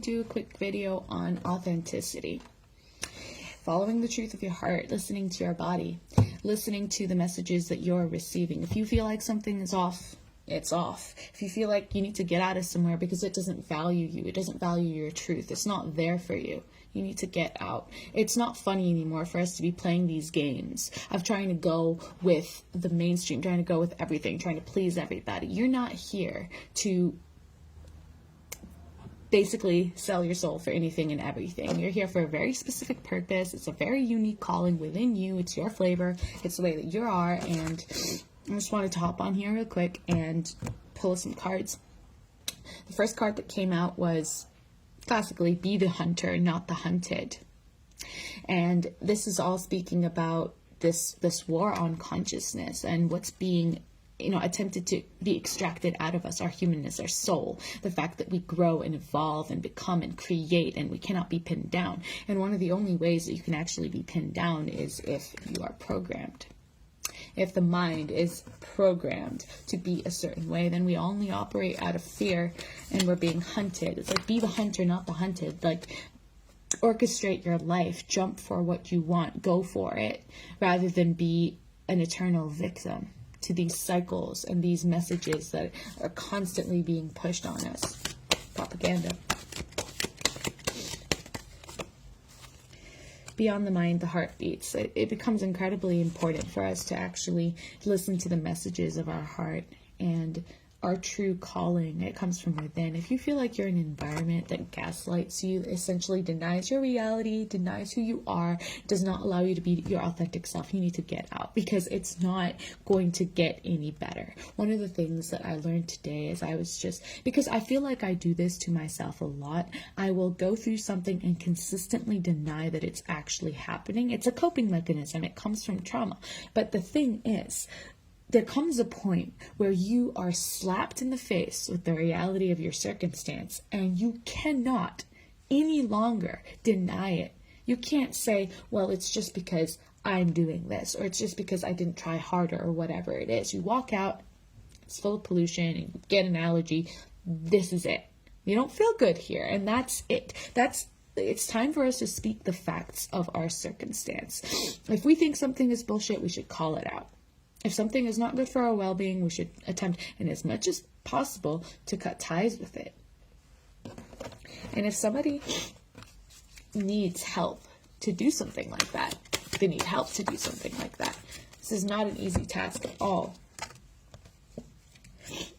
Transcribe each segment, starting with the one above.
to do a quick video on authenticity. Following the truth of your heart, listening to your body, listening to the messages that you're receiving. If you feel like something is off, it's off. If you feel like you need to get out of somewhere because it doesn't value you, it doesn't value your truth, it's not there for you, you need to get out. It's not funny anymore for us to be playing these games of trying to go with the mainstream, trying to go with everything, trying to please everybody. You're not here to basically sell your soul for anything and everything. You're here for a very specific purpose. It's a very unique calling within you. It's your flavor. It's the way that you are. And I just wanted to hop on here real quick and pull some cards. The first card that came out was classically, be the hunter, not the hunted. And this is all speaking about this war on consciousness and what's being attempted to be extracted out of us, our humanness, our soul, the fact that we grow and evolve and become and create, and we cannot be pinned down. And one of the only ways that you can actually be pinned down is if you are programmed. If the mind is programmed to be a certain way, then we only operate out of fear and we're being hunted. It's like, be the hunter, not the hunted. Like, orchestrate your life, jump for what you want, go for it, rather than be an eternal victim to these cycles and these messages that are constantly being pushed on us. Propaganda. Beyond the mind, the heart beats. It becomes incredibly important for us to actually listen to the messages of our heart and our true calling. It comes from within. If you feel like you're in an environment that gaslights you, essentially denies your reality, denies who you are, does not allow you to be your authentic self, you need to get out, because it's not going to get any better. One of the things that I learned today is because I feel like I do this to myself a lot, I will go through something and consistently deny that it's actually happening. It's a coping mechanism. It comes from trauma. But the thing is, there comes a point where you are slapped in the face with the reality of your circumstance, and you cannot any longer deny it. You can't say, well, it's just because I'm doing this, or it's just because I didn't try harder, or whatever it is. You walk out, it's full of pollution, and you get an allergy. This is it. You don't feel good here, and that's it. It's time for us to speak the facts of our circumstance. If we think something is bullshit, we should call it out. If something is not good for our well-being, we should attempt, in as much as possible, to cut ties with it. And if somebody needs help to do something like that, they need help to do something like that. This is not an easy task at all.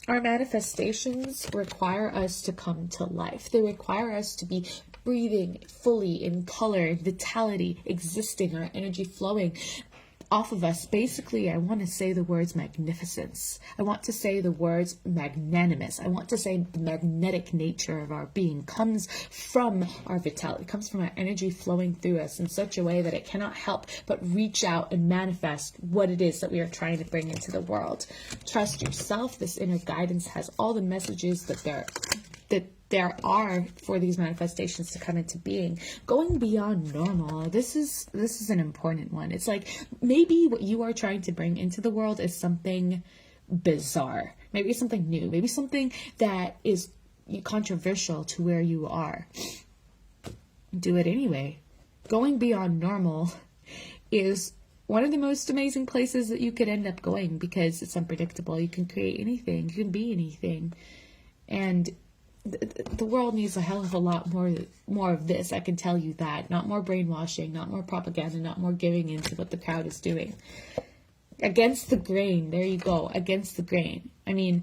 Our manifestations require us to come to life. They require us to be breathing fully in color, vitality, existing, our energy flowing off of us. Basically, I want to say the words magnificence. I want to say the words magnanimous. I want to say the magnetic nature of our being comes from our vitality, comes from our energy flowing through us in such a way that it cannot help but reach out and manifest what it is that we are trying to bring into the world. Trust yourself. This inner guidance has all the messages that there are for these manifestations to come into being. Going beyond normal, this is an important one. It's like, maybe what you are trying to bring into the world is something bizarre. Maybe it's something new. Maybe something that is controversial to where you are. Do it anyway. Going beyond normal is one of the most amazing places that you could end up going, because it's unpredictable. You can create anything. You can be anything. And the world needs a hell of a lot more of this, I can tell you that. Not more brainwashing, not more propaganda, not more giving into what the crowd is doing. Against the grain, there you go, against the grain. I mean,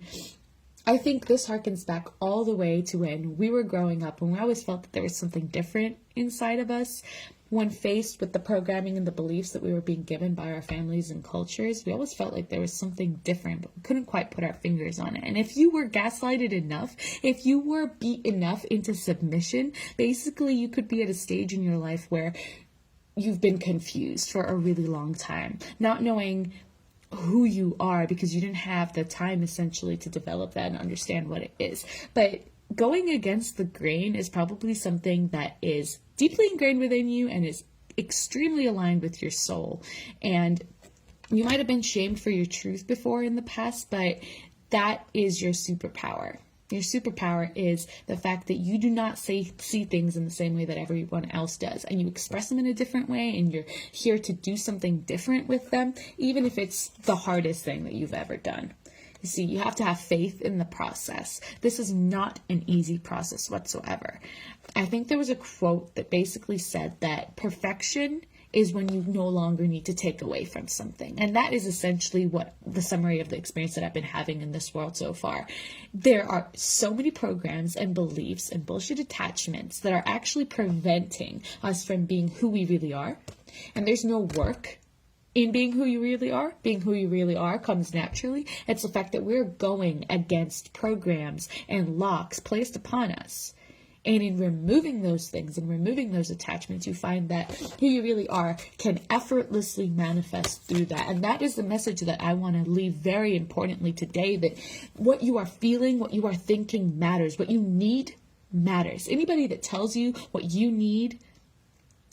I think this harkens back all the way to when we were growing up, and we always felt that there was something different inside of us. When faced with the programming and the beliefs that we were being given by our families and cultures, we always felt like there was something different, but we couldn't quite put our fingers on it. And if you were gaslighted enough, if you were beat enough into submission, basically you could be at a stage in your life where you've been confused for a really long time, not knowing who you are because you didn't have the time essentially to develop that and understand what it is. But going against the grain is probably something that is deeply ingrained within you and is extremely aligned with your soul. And you might have been shamed for your truth before in the past, but that is your superpower. Your superpower is the fact that you do not see things in the same way that everyone else does, and you express them in a different way, and you're here to do something different with them, even if it's the hardest thing that you've ever done. You see, you have to have faith in the process. This is not an easy process whatsoever. I think there was a quote that basically said that perfection is when you no longer need to take away from something. And that is essentially what the summary of the experience that I've been having in this world so far. There are so many programs and beliefs and bullshit attachments that are actually preventing us from being who we really are. And there's no work in being who you really are. Being who you really are comes naturally. It's the fact that we're going against programs and locks placed upon us. And in removing those things and removing those attachments, you find that who you really are can effortlessly manifest through that. And that is the message that I want to leave very importantly today, that what you are feeling, what you are thinking matters. What you need matters. Anybody that tells you what you need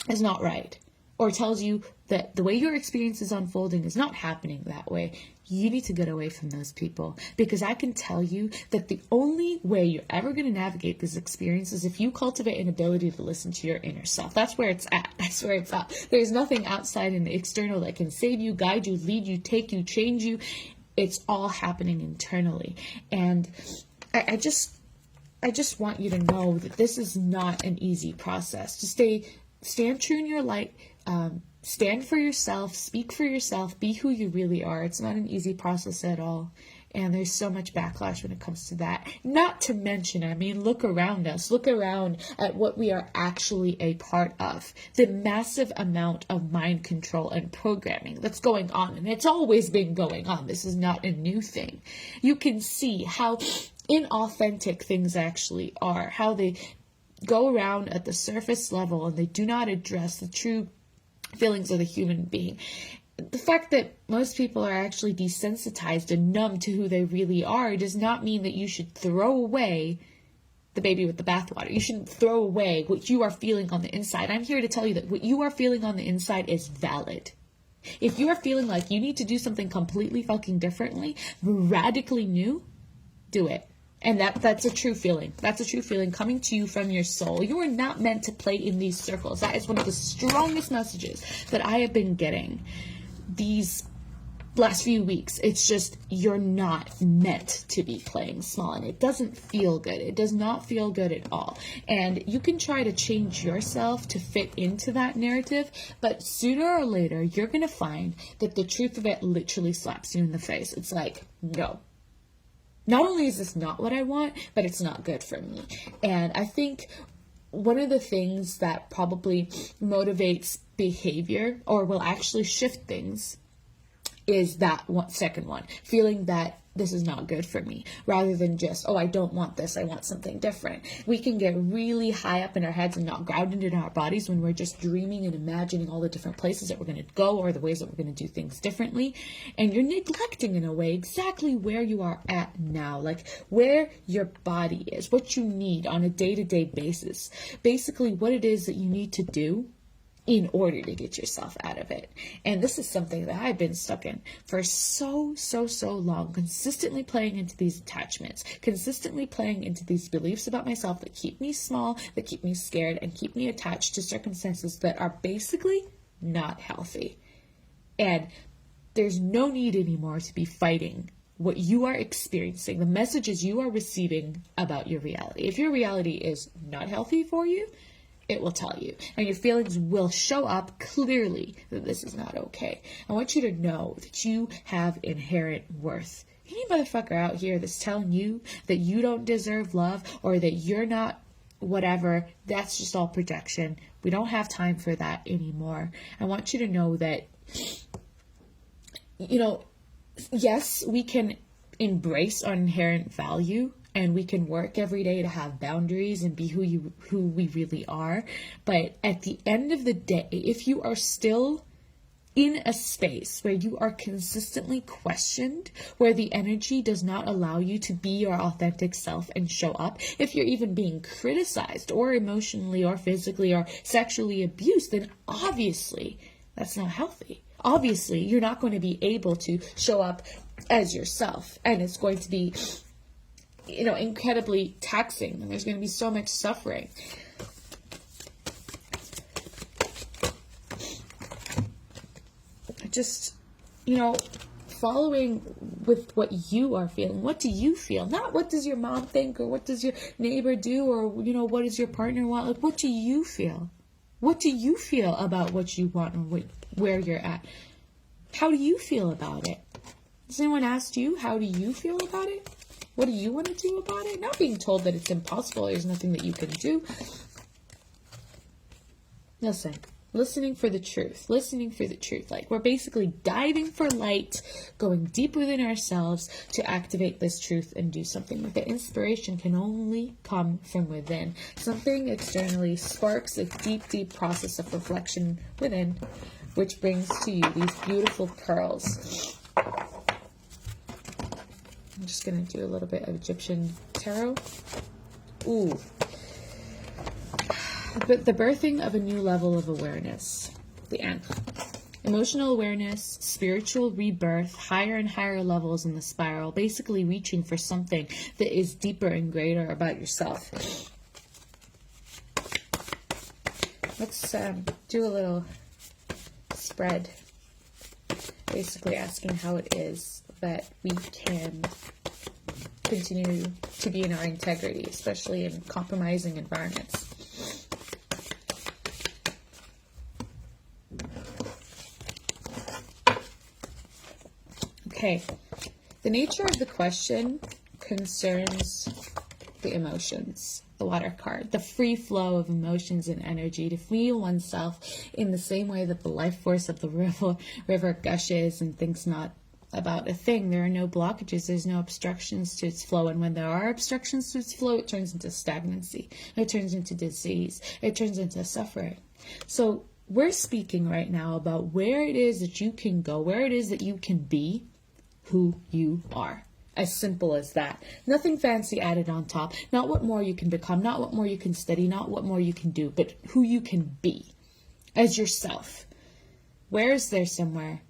is not right, or tells you that the way your experience is unfolding is not happening that way, you need to get away from those people. Because I can tell you that the only way you're ever going to navigate this experience is if you cultivate an ability to listen to your inner self. That's where it's at. That's where it's at. There's nothing outside in the external that can save you, guide you, lead you, take you, change you. It's all happening internally. And I just want you to know that this is not an easy process. To stand true in your light, stand for yourself, speak for yourself, be who you really are. It's not an easy process at all. And there's so much backlash when it comes to that. Not to mention, I mean, look around us. Look around at what we are actually a part of. The massive amount of mind control and programming that's going on. And it's always been going on. This is not a new thing. You can see how inauthentic things actually are. How they go around at the surface level and they do not address the true feelings of the human being. The fact that most people are actually desensitized and numb to who they really are does not mean that you should throw away the baby with the bathwater. You shouldn't throw away what you are feeling on the inside. I'm here to tell you that what you are feeling on the inside is valid. If you are feeling like you need to do something completely fucking differently, radically new, do it. And that's a true feeling. That's a true feeling coming to you from your soul. You are not meant to play in these circles. That is one of the strongest messages that I have been getting these last few weeks. It's just, you're not meant to be playing small, and it doesn't feel good. It does not feel good at all. And you can try to change yourself to fit into that narrative, but sooner or later, you're going to find that the truth of it literally slaps you in the face. It's like, no. Not only is this not what I want, but it's not good for me. And I think one of the things that probably motivates behavior or will actually shift things is that second one, feeling that this is not good for me, rather than just, oh, I don't want this, I want something different. We can get really high up in our heads and not grounded in our bodies when we're just dreaming and imagining all the different places that we're going to go or the ways that we're going to do things differently. And you're neglecting, in a way, exactly where you are at now, like where your body is, what you need on a day-to-day basis, basically what it is that you need to do in order to get yourself out of it. And this is something that I've been stuck in for so long, consistently playing into these attachments, consistently playing into these beliefs about myself that keep me small, that keep me scared, and keep me attached to circumstances that are basically not healthy. And there's no need anymore to be fighting what you are experiencing, the messages you are receiving about your reality. If your reality is not healthy for you, it will tell you, and your feelings will show up clearly that this is not okay. I want you to know that you have inherent worth. Any motherfucker out here that's telling you that you don't deserve love or that you're not whatever, that's just all projection. We don't have time for that anymore. I want you to know that, yes, we can embrace our inherent value, and we can work every day to have boundaries and be who we really are. But at the end of the day, if you are still in a space where you are consistently questioned, where the energy does not allow you to be your authentic self and show up, if you're even being criticized or emotionally or physically or sexually abused, then obviously that's not healthy. Obviously, you're not going to be able to show up as yourself, and it's going to be incredibly taxing, and there's going to be so much suffering. Just, following with what you are feeling. What do you feel? Not what does your mom think, or what does your neighbor do, or, what does your partner want? Like, what do you feel? What do you feel about what you want or where you're at? How do you feel about it? Has anyone asked you, how do you feel about it? What do you want to do about it? Not being told that it's impossible, there's nothing that you can do. Listen. Listening for the truth. Like, we're basically diving for light, going deep within ourselves to activate this truth and do something with it. Inspiration can only come from within. Something externally sparks a deep, deep process of reflection within, which brings to you these beautiful pearls. I'm just going to do a little bit of Egyptian tarot. Ooh. But the birthing of a new level of awareness, the Ankh. Emotional awareness, spiritual rebirth, higher and higher levels in the spiral, basically reaching for something that is deeper and greater about yourself. Let's do a little spread, basically asking how it is that we can continue to be in our integrity, especially in compromising environments. Okay, the nature of the question concerns the emotions, the water card, the free flow of emotions and energy, to feel oneself in the same way that the life force of the river gushes and thinks not about a thing. There are no blockages, there's no obstructions to its flow, and when there are obstructions to its flow, it turns into stagnancy, it turns into disease, it turns into suffering. So we're speaking right now about where it is that you can go, where it is that you can be who you are. As simple as that. Nothing fancy added on top. Not what more you can become, not what more you can study, not what more you can do, but who you can be as yourself. Where is there somewhere?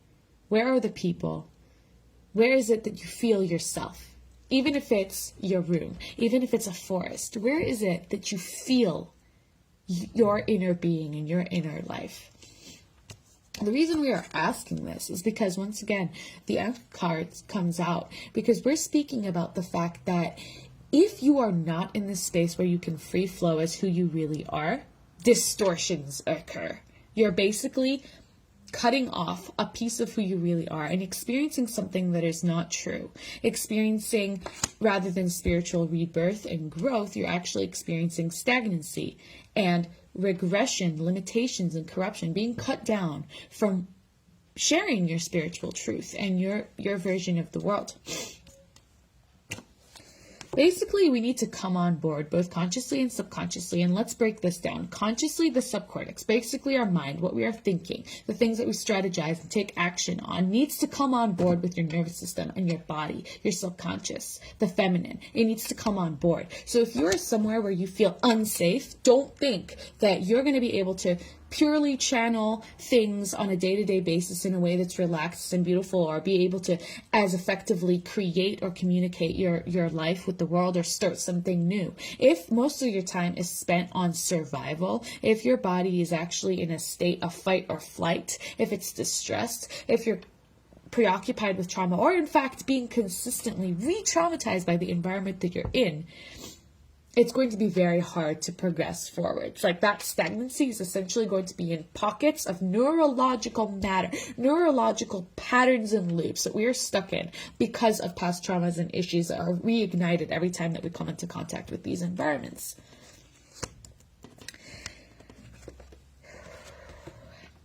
Where are the people? Where is it that you feel yourself? Even if it's your room, even if it's a forest, where is it that you feel your inner being and your inner life? The reason we are asking this is because, once again, the Ankh card comes out because we're speaking about the fact that if you are not in this space where you can free flow as who you really are, distortions occur. You're basically cutting off a piece of who you really are and experiencing something that is not true. Experiencing, rather than spiritual rebirth and growth, you're actually experiencing stagnancy and regression, limitations, and corruption, being cut down from sharing your spiritual truth and your version of the world. Basically, we need to come on board, both consciously and subconsciously, and let's break this down. Consciously, the subcortex, basically our mind, what we are thinking, the things that we strategize and take action on, needs to come on board with your nervous system and your body, your subconscious, the feminine. It needs to come on board. So if you're somewhere where you feel unsafe, don't think that you're going to be able to purely channel things on a day-to-day basis in a way that's relaxed and beautiful, or be able to as effectively create or communicate your life with the world or start something new. If most of your time is spent on survival, if your body is actually in a state of fight or flight, if it's distressed, if you're preoccupied with trauma, or in fact being consistently re-traumatized by the environment that you're in, it's going to be very hard to progress forward. It's like that stagnancy is essentially going to be in pockets of neurological matter, neurological patterns and loops that we are stuck in because of past traumas and issues that are reignited every time that we come into contact with these environments.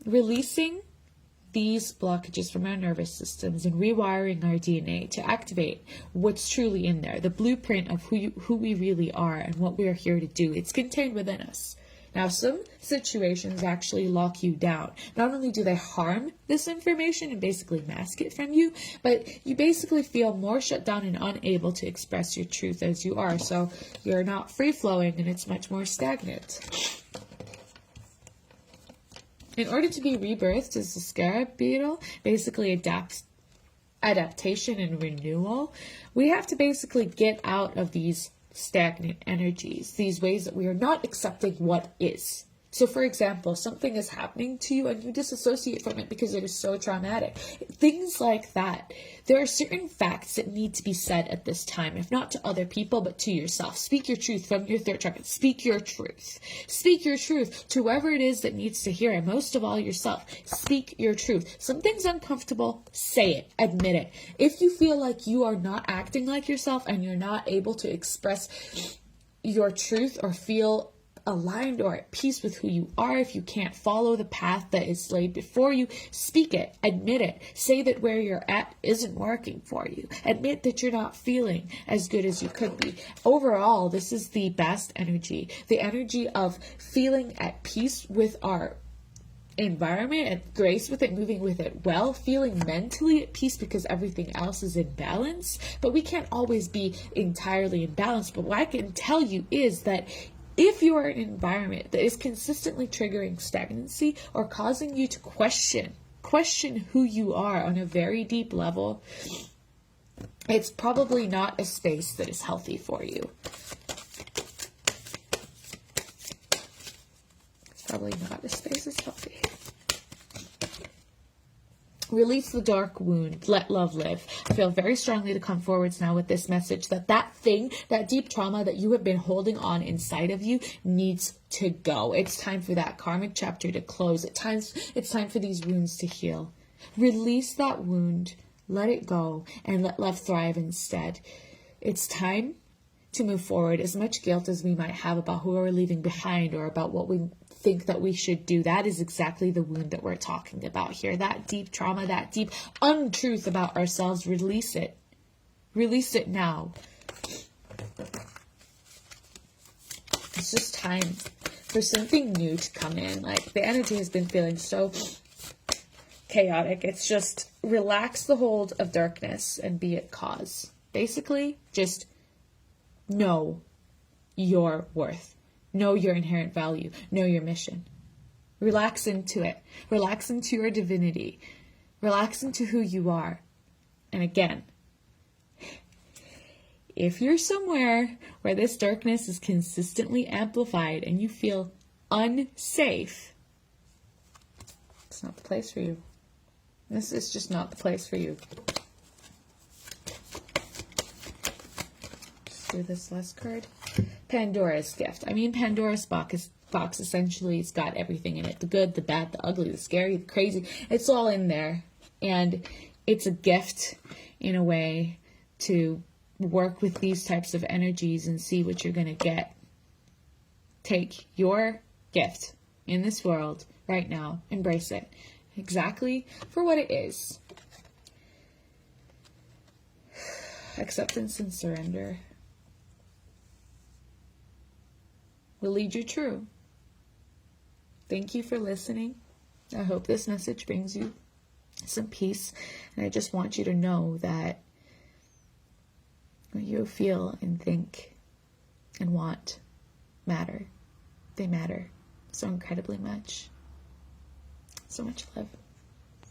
Releasing these blockages from our nervous systems and rewiring our DNA to activate what's truly in there, the blueprint of who we really are and what we are here to do. It's contained within us. Now, some situations actually lock you down. Not only do they harm this information and basically mask it from you, but you basically feel more shut down and unable to express your truth as you are. So you're not free-flowing and it's much more stagnant. In order to be rebirthed, as the scarab beetle basically adapts adaptation and renewal, we have to basically get out of these stagnant energies, these ways that we are not accepting what is. So for example, something is happening to you and you disassociate from it because it is so traumatic. Things like that. There are certain facts that need to be said at this time, if not to other people, but to yourself. Speak your truth from your third chakra. Speak your truth. Speak your truth to whoever it is that needs to hear it. Most of all, yourself. Speak your truth. Something's uncomfortable, say it. Admit it. If you feel like you are not acting like yourself and you're not able to express your truth or feel aligned or at peace with who you are, if you can't follow the path that is laid before you, speak it, admit it, say that where you're at isn't working for you, admit that you're not feeling as good as you could be. Overall, this is the best energy, the energy of feeling at peace with our environment and grace with it, moving with it well, feeling mentally at peace because everything else is in balance. But we can't always be entirely in balance. But what I can tell you is that if you are in an environment that is consistently triggering stagnancy or causing you to question who you are on a very deep level, it's probably not a space that is healthy for you. It's probably not a space that's healthy. Release the dark wound. Let love live. I feel very strongly to come forwards now with this message that thing, that deep trauma that you have been holding on inside of you needs to go. It's time for that karmic chapter to close. It's time for these wounds to heal. Release that wound. Let it go and let love thrive instead. It's time to move forward. As much guilt as we might have about who we're leaving behind or about what we think that we should do, that is exactly the wound that we're talking about here. That deep trauma, that deep untruth about ourselves, release it. Release it now. It's just time for something new to come in. Like, the energy has been feeling so chaotic. It's just relax the hold of darkness and be at cause. Basically, just know your worth. Know your inherent value. Know your mission. Relax into it. Relax into your divinity. Relax into who you are. And again, if you're somewhere where this darkness is consistently amplified and you feel unsafe, it's not the place for you. This is just not the place for you. Just do this last card. Pandora's gift. I mean, Pandora's box essentially has got everything in it. The good, the bad, the ugly, the scary, the crazy. It's all in there. And it's a gift in a way to work with these types of energies and see what you're going to get. Take your gift in this world right now. Embrace it exactly for what it is. Acceptance and surrender will lead you true. Thank you for listening. I hope this message brings you some peace. And I just want you to know that what you feel and think and want matter. They matter so incredibly much. So much love.